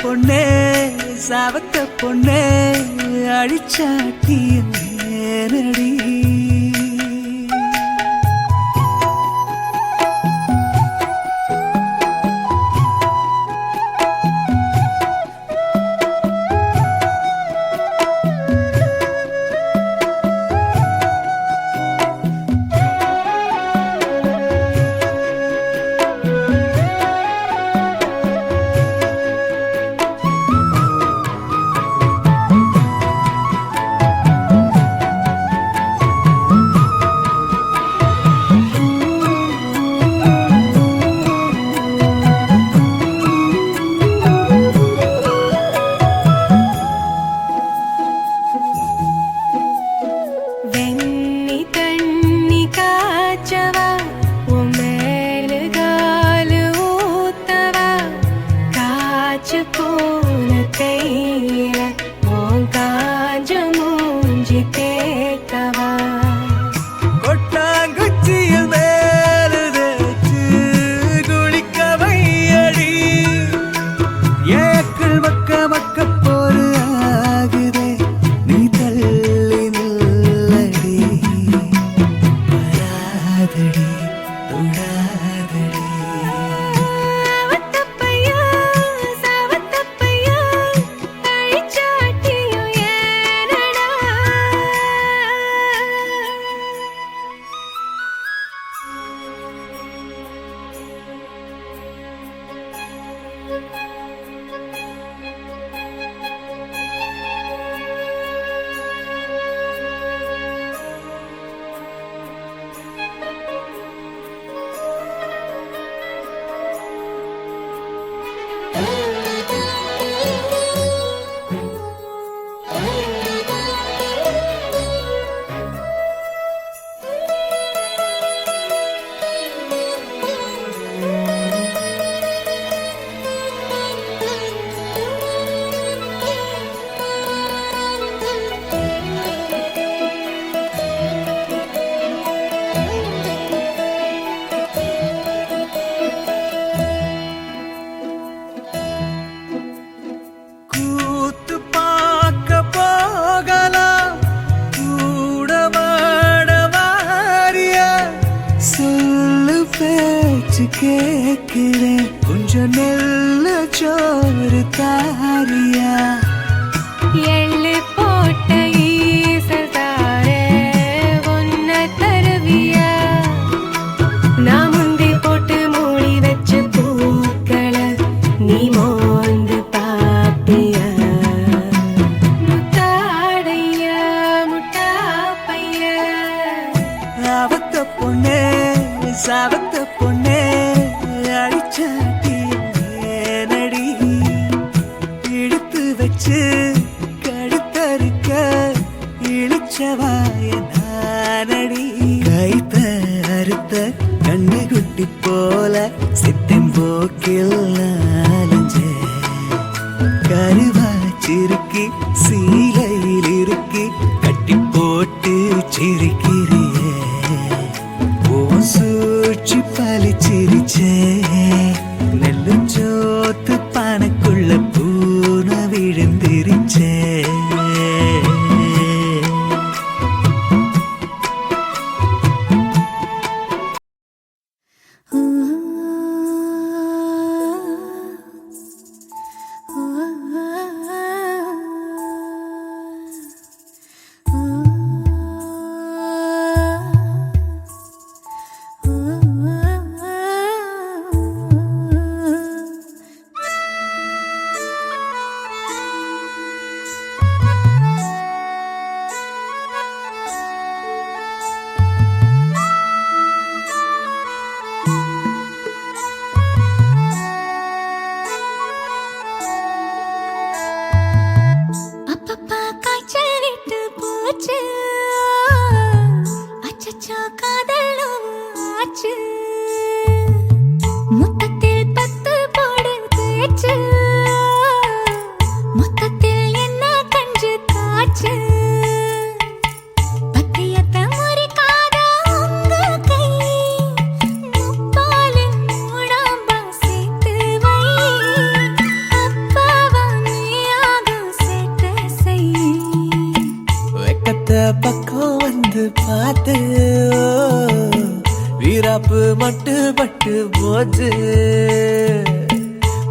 பொண்ணே சாவத்த பொண்ணே அழிச்சாட்டிய நேரடி கேட்கிறேன் கொஞ்சம் நெல்ல சோறு தாரியா எள்ளு போட்ட ஈசல் தாரே ஒன்ன தருவியா நான் முந்தி போட்டு மூடி வச்ச பூக்களை நீ மோந்து பாப்பியா முத்தாடையா முட்டாப்பையா அவத்த பொண்ணே சாவத்த பொண்ணே அழிச்சாட்டி எடுத்து வச்சு கடுத்தறுக்க இழிச்சவாய நானடி கைத்த அறுத்த கண்ணு குட்டி போல சித்தம் போக்கில் அலைஞ்ச கருவா சிறுக்கி சீலையில் இருக்கி கட்டி போட்டு சிரிக்கிறியே சூழ்ச்சி பலிச்சிருச்சே நெல்லு சோத்து பானைக்குள்ள பூன விழுந்திருச்சே Oh கிட்டத்த பக்கம் வந்து பார்த்து வீராப்பு மட்டு பட்டு போச்சு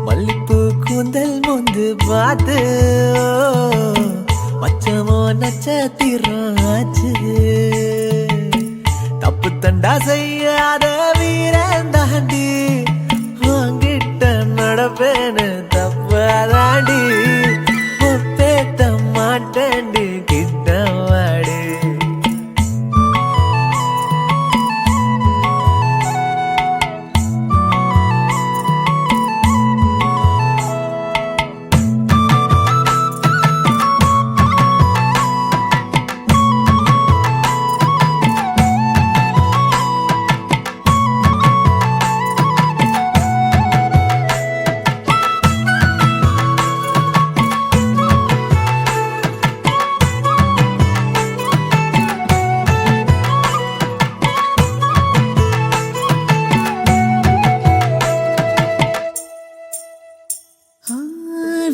மல்லிப்பூ கூந்தல் மொந்து பார்த்து மச்சமோ நட்சத்திரம் ஆச்சு தப்பு தண்டா செய்யாத வீரன் தாண்டி வாங்கிட்ட நடப்பேன்னு தப்பாதாண்டி ஒப்பேத்த மாட்டேன்டி கிட்ட வாடி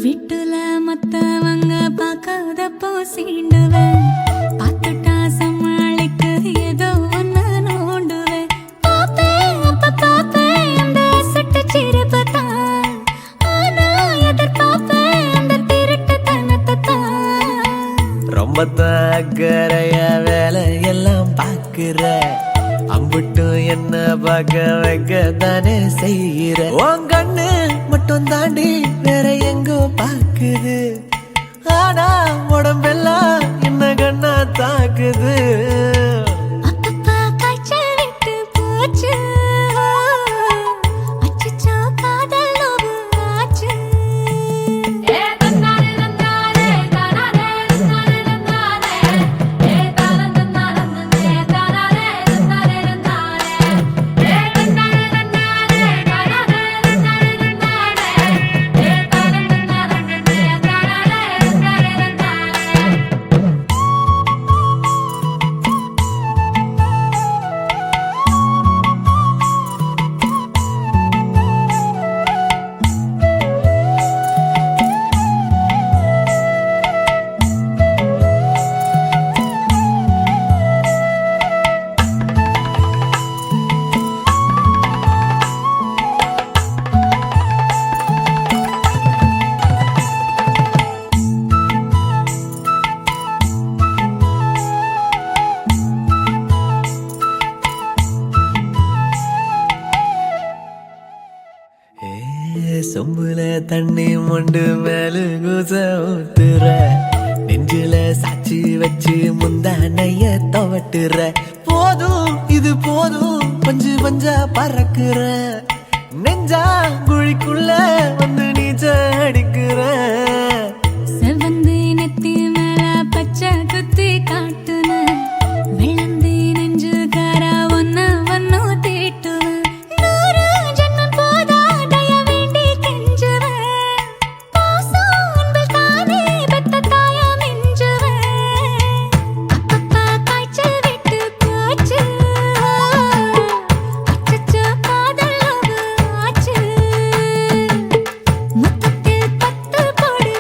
வீட்டுல மத்தவங்க பார்க்காதப்போ சீண்டுவேன் பார்த்துட்டா சமாளிக்க ஏதோ ஒன்னு நோண்டுவேன் பாப்பேன் அப்ப பாப்பேன் அந்த சுட்டு சிரிப்பு தான் ஆனா எதிர்பார்ப்பேன் அந்த திருட்டு தனத்தை தான் ரொம்ப தாக்கறைய வேலையெல்லாம் பாக்குற அம்புட்டும் என்ன பார்க்க வைக்க தானே செய்யற உன் கண்ணு மட்டும் தாண்டி வேற எங்கோ பாக்குது ஆனா உடம்பெல்லாம் என்ன கண்ணா தாக்குது அப்பப்பா காய்ச்சல் விட்டு போச்சு அச்சச்சோ காதல் நோவு ஆச்சு சொம்புல தண்ணி மொண்டு மேலு குச ஊத்துற நெஞ்சில சாச்சி வச்சு முந்தானைய துவட்டுற போதும் இது போதும் பஞ்சு பஞ்சா பறக்குற நெஞ்சா குழிக்குள்ள வந்து நீச்ச அடிக்கிற செவந்து நெத்தி மேல பச்சை குத்தி காட்டுன விளந்து நெஞ்சு காரா ஒன்ன ஒன்னோ தீட்டுவேன் நூறு ஜென்மம் போதா தய வேண்டி கெஞ்சுவேன் பாசம் அன்பில் தானே பெத்த தாயா மிஞ்சுவேன் அப்பப்பா காய்ச்சல் விட்டு போச்சு அச்சச்சோ காதல் நோவு ஆச்சு முத்தத்தில் பத்து போடு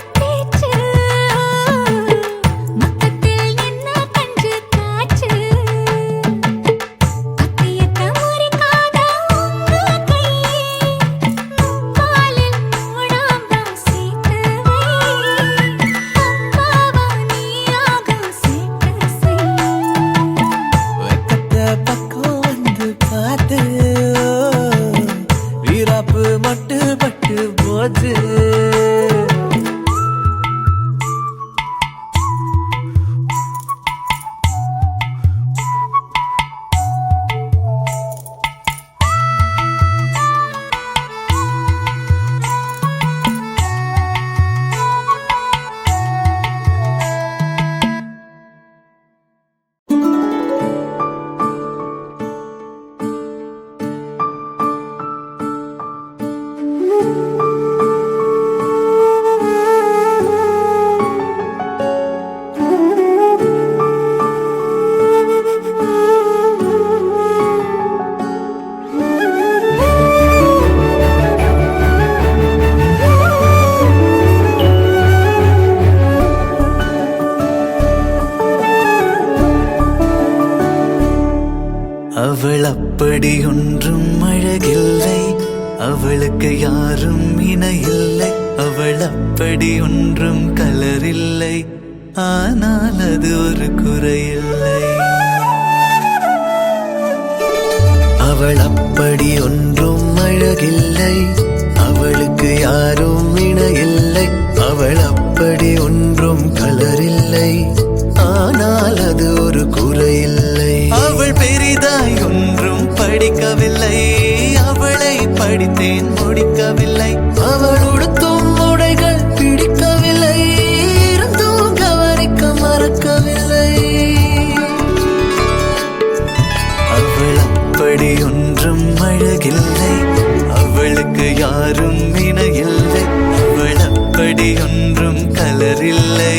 அவள் அப்படி ஒன்றும் அழகில்லை, அவளுக்கு யாரும் இணையில்லை. அவள் அப்படி ஒன்றும் கலரில்லை, ஆனால் அது ஒரு குறையில்லை. அவள் அப்படி ஒன்றும் அழகில்லை, அவளுக்கு யாரும் இணையில்லை. அவள் அப்படி ஒன்றும் கலரில்லை, ஆனால் அது ஒரு குறையில்லை. அவள் பெரிதாய் ஒன்றும் படிக்கவில்லை, அவளை படித்தேன் முடிக்கவில்லை. அவள் உடுத்தும் உடைகள் பிடிக்கவில்லை, இருந்தும் கவனிக்க மறக்கவில்லை. அவள் அப்படி ஒன்றும் அழகில்லை, அவளுக்கு யாரும் இணையில்லை. அவள் அப்படி ஒன்றும் கலரில்லை,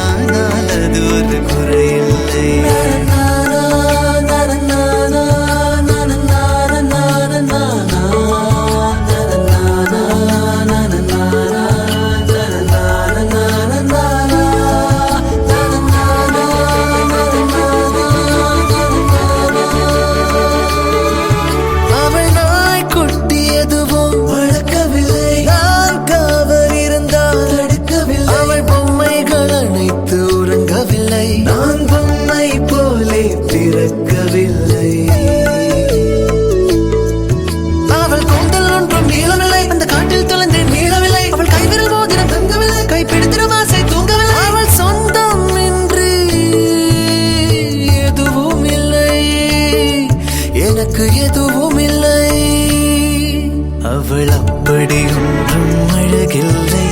ஆனால் அது ஒரு குறையில்லை. நான் பொம்மை போலே பிறக்கவில்லை. அவள் கூந்தல் ஒன்றும் நீளவில்லை, அந்த காட்டில் தொலைந்தேன் மீளவில்லை. அவள் கைவிரல் மோதிரம் தங்கவில்லை, கைப்பிடித்திடும் ஆசை தூங்கவில்லை. அவள் சொந்தம் என்று எதுவும் இல்லை, எனக்கு எதுவும் இல்லை. அவள் அப்படி ஒன்றும் அழகில்லை,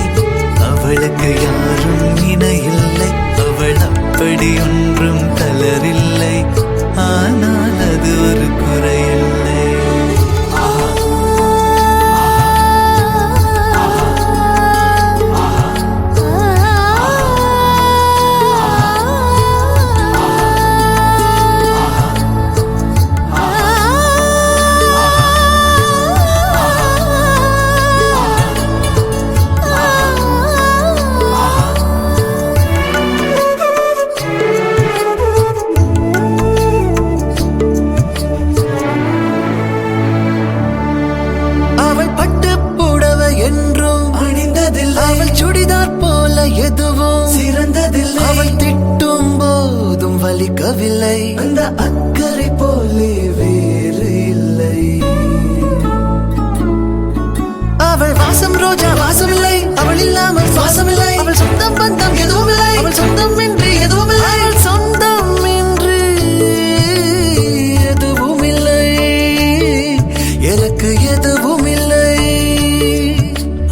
அவளுக்கு யாரும் இணையில்லை. அவள் அப்படி ஒன்றும் கலரில்லை, ஆனால் அது ஒரு குறையில்லை. அவள் சுடிதார் போல எதுவும் சிறந்ததில்லை, அவள் திட்டும் போதும் வலிக்கவில்லை. அந்த அக்கறை போலே வேறு இல்லை. அவள் வாசம் ரோஜா வாசமில்லை, அவள் இல்லாமல் சுவாசமில்லை. அவள் சொந்தம் பந்தம் எதுவும் இல்லை, அவள் சொந்தம் என்று எதுவும் இல்லை. அவள் சொந்தம் என்று எதுவும் இல்லை, எனக்கு எதுவும் இல்லை.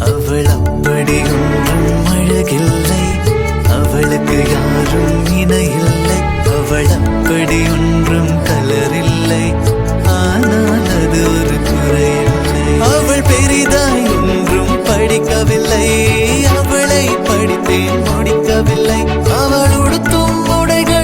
அவள் அப்படி ஒன்றும் அழகில்லை, அவளுக்கு யாரும் இணையில்லை. அவள் அப்படி ஒன்றும் கலரில்லை, ஆனால் அது ஒரு குறையில்லை. அவள் பெரிதாய் ஒன்றும் படிக்கவில்லை, அவளை படித்தேன் முடிக்கவில்லை. அவள் உடுத்தும் உடைகள்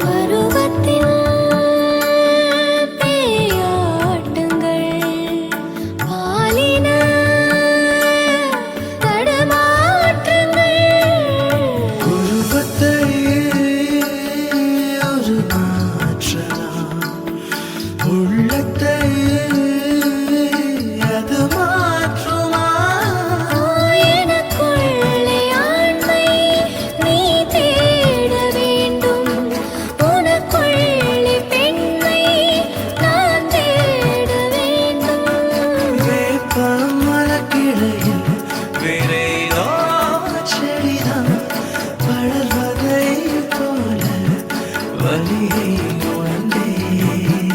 பருவத்தின் பேயாட்டங்கள் பாலின தடமாற்றங்கள் உருவத்தை ஒரு மாற்றலாம் உள்ளத்தை அது மாற்றுமா எனக்குள்ளே ஆண்மை நீ தேட வேண்டும் உனக்குள்ளே பெண்மை நான் தேட வேண்டும் வேப்பமரக்கிளையில் வேறேதோ செடிதான் வளர்வதை போல வலியை உணர்ந்தேன்.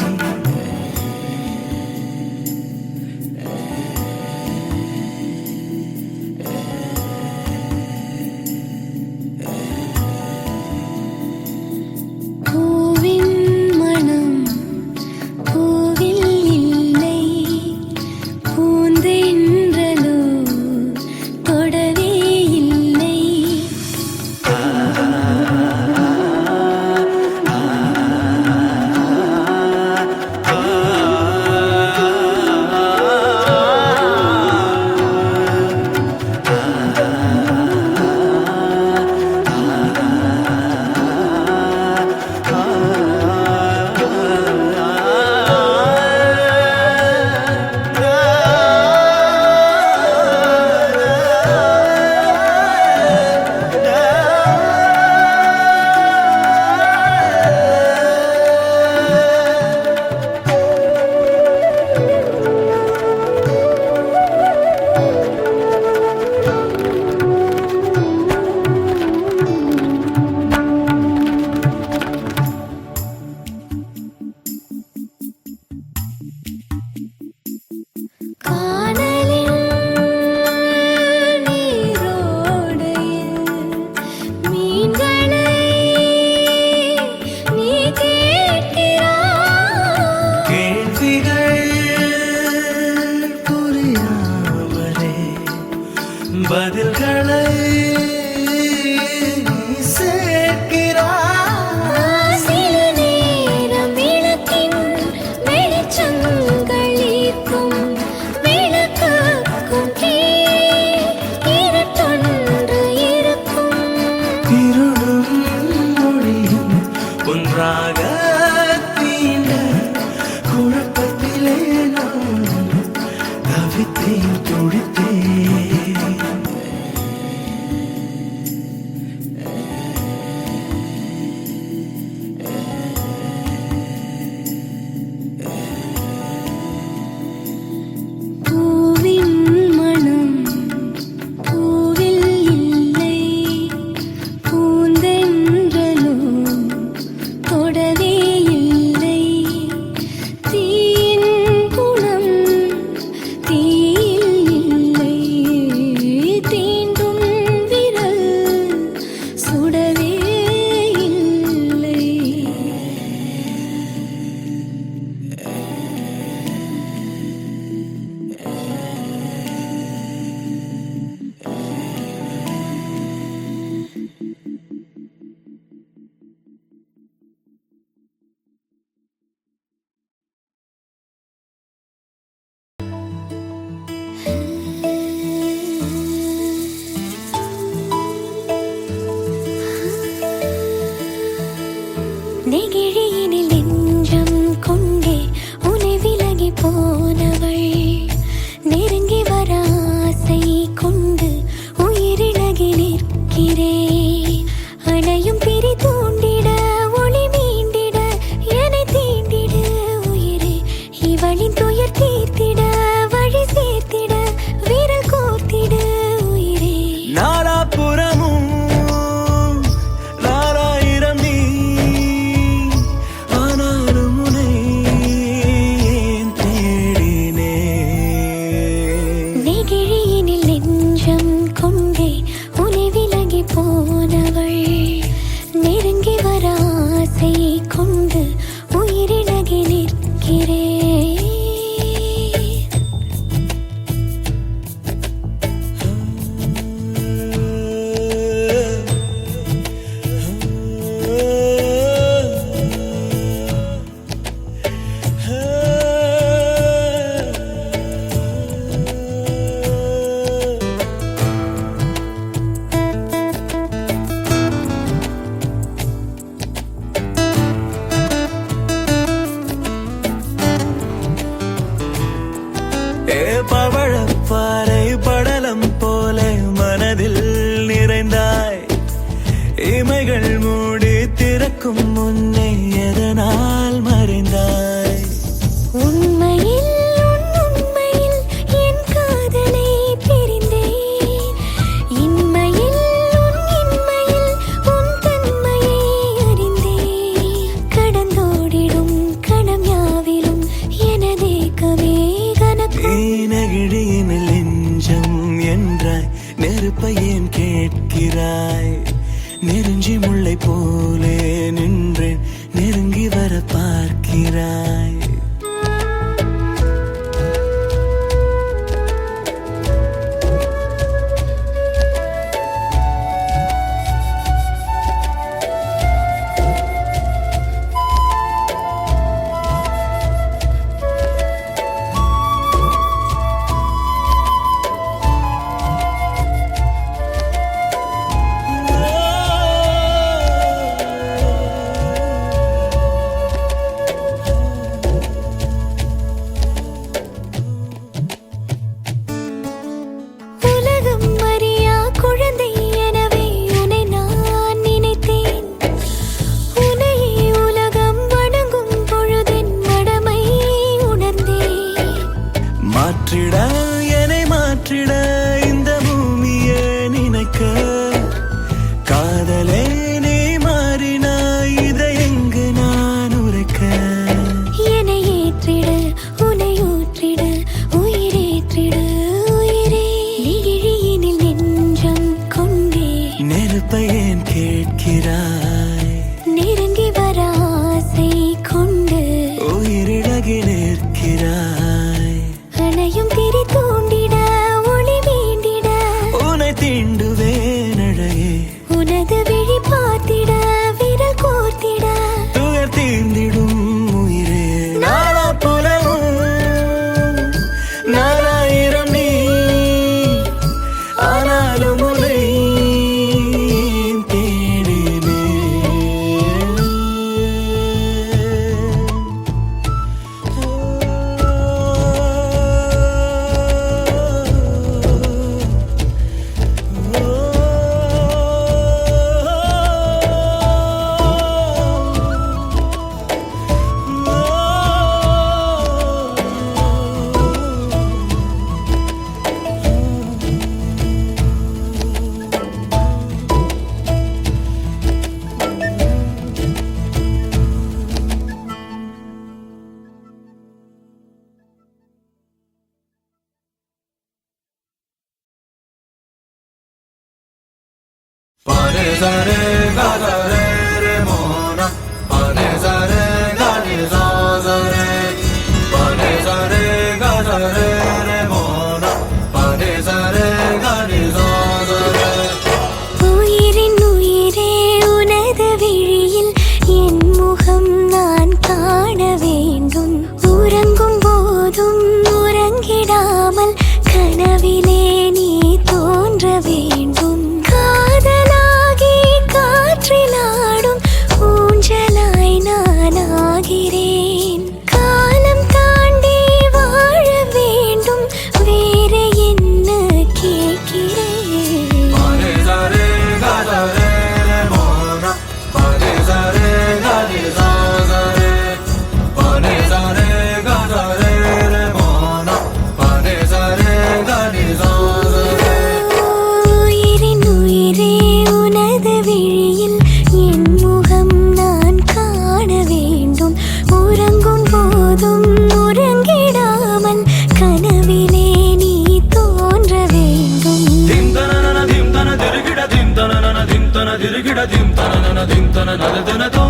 பூவின் மனம் பூவில் இல்லை பூந்தென்றலோ தொடவே இல்லை கானலில் நீரோடையில் மீன்களை நீ கேட்கிறாய் கேள்விகள் புரியாமலே பதில்களை நீ சேர்க்கிறாய். சில நேரம் விளக்கின் வெளிச்சங்கள் ஈர்க்கும் விளக்குக்கும் கீழ் இருட்டொன்று இருக்கும் இருளும் மொழியும் ஒன்றாக தீண்ட குழப்பத்திலே நான் தவித்தேன் துடித்தேன். பூவின் மனம் பூவில் இல்லை பூந்தென்றலோ தொடவே இல்லை தீயின் குணம் தீயில் இல்லை தீண்டும் விரல் சுடவே இல்லை நெகிழியினில் நெஞ்சம் கொண்டே உனை விலகி போனவள் நெருங்கி வர ஆசை கொண்டு உயிரிழகி நிற்கிறேன் அணையும் பிரி தூண்டிட ஒளி மீண்டிட என்னை தீண்டிட உயிரே இவளின் துயர் தீர்த்திட வழி சேர்த்திட விரல் கோர்த்திட உயிரே நாலாபுறமும் நாலாயிரம் நீ கொண்டு உயிரிழகி நிற்கிறேன். பவழப்பாறை படலம் போல மனதில் நிறைந்தாய். இமைகள் மூடி திறக்கும் முன்னே எதனால் மறைந்தாய்? உண்மையில் உண்மையில் என் காதலை பிரிந்தேன். இன்மையில் இன்மையில் உன் தன்மையை அறிந்தேன். கடந்தோடிடும் கணம் யாவிலும் எனதேக்கமே நெகிழியினில் நெஞ்சம் என்றாய். நெருப்பை ஏன் கேட்கிறாய்? நெருஞ்சி முல்லை போலே நின்றேன், நெருங்கி வர பார்க்கிறாய். மாற்றிட என்னை மாற்றிட இந்த பூமியே நினைக்க. காதலே நீ மாறினாய், இதை எங்கு நான் உரைக்க? என்னை ஏற்றிட உன்னை ஊற்றிட உயிரேற்றிட உயிரே. நெகிழியினில் நெஞ்சம் கொண்டே நெருப்பை ஏன் கேட்கிறாய்? நெருங்கி வர ஆசை கொண்டு உயிரிழகி நிற்கிறாய். அணையும் திரி தூண்டிட ஒளி வேண்டிட உன்னை தீண்டுவேன் அழகே. உனது விழி பார்த்திட விரல் கோர்த்திட துயர் தீர்ந்திடும் உயிரே. நாளா புலவும் நாலாயிரம் நீ, ஆனாலும் உன்னை தேடினேன். Pare sa re ga sa re re mo na. Pare sa re ga ni sa re. Pare sa re ga sa re re mo na. Pare sa re ga ni sa re. உயிரின் உயிரே உனது விழியில் என் முகம் நான் காண வேண்டும். உறங்கும் போதும் உறங்கிடாமல் கனவிலே நீ தோன்ற வேண்டும். காதலாகி காற்றிலாடும் ஊஞ்சலாய் நான் ஆகிறேன். காலம் தாண்டி வாழ வேண்டும், வேற என்ன கேட்கிறேன்? Pare sa re ga sa re re mo na. Pare sa re ga ni sa re. Pare sa re ga sa re re mo na. Pare sa re ga ni sa re. உயிரின் உயிரே உனது விழியில் என் முகம் நான் காண வேண்டும். உறங்கும் போதும் உறங்கிடாமல் கனவிலே நீ தோன்ற வேண்டும். Dim tanana dim tana dirigida dim tanana dim tana dirigida dim tanana dim tana dana dana do.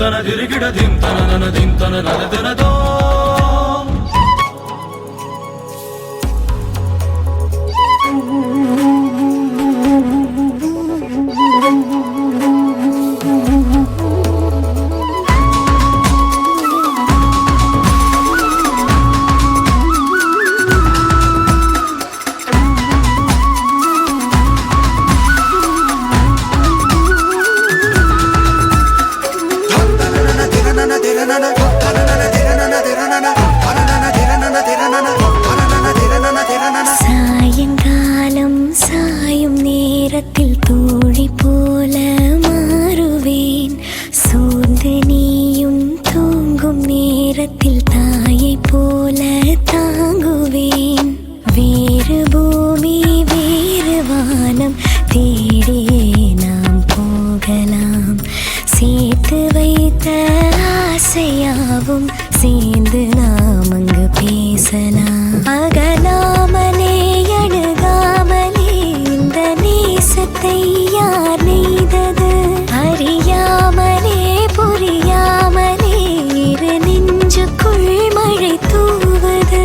tana dirigida dim tana nana do. சாயங்காலம் சாயும் நேரத்தில் தோழி போல மாறுவேன். சோர்ந்து நீயும் தூங்கும் நேரத்தில் தாயை போல தாங்குவேன். வேறு பூமி வேறு வானம் தேடியே நாம் போகலாம். சேர்த்து வைத்த ஆசையாவும் சேர்ந்து நாம் அங்கு பேசலாம். அகலாமலே அணுகாமலே இந்த நேசத்தை யார் நெய்தது? அறியாமலே புரியாமலே இரு நெஞ்சுக்குள் மழை தூவது.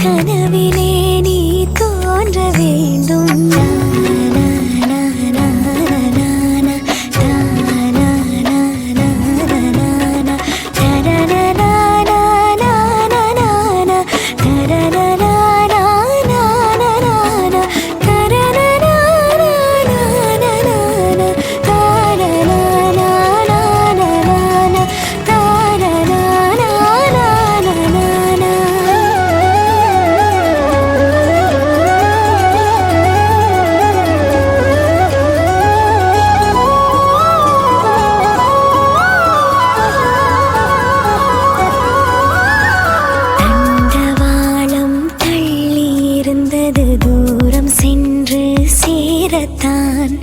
கனவிலே நீ தோன்ற வேண்டும். தூரம் சென்று சேரத்தான்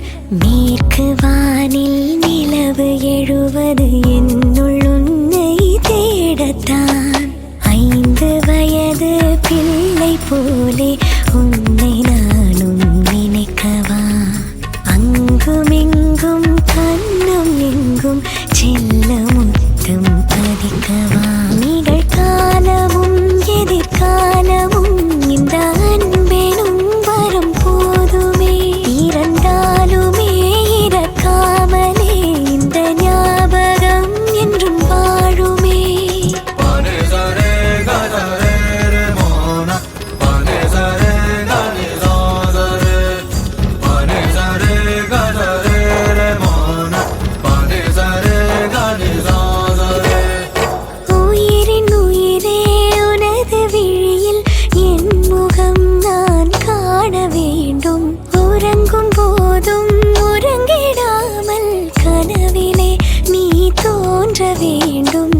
மேற்கு வானில் நிலவு எழுவது என்னுள் உன்னை தேடத்தான். 5 வயது பிள்ளை போலே உன்னை நானும் நினைக்கவா? அங்குமெங்கும் கண்ணும் எங்கும் செல்ல முத்தம் பதிக்கவா? நிகழ்காலமும் எதிர்காலமும் இந்த அன்பெனும் வரம் போதுமே. இறந்தாலுமே இறக்காமலே இந்த ஞாபகம் என்றும் வாழுமே. உயிரின் உயிரே உனது விழியில் என் முகம் நான் காண வேண்டும். உறங்கும் போதும் உறங்கிடாமல் கனவிலே நீ தோன்ற வேண்டும்.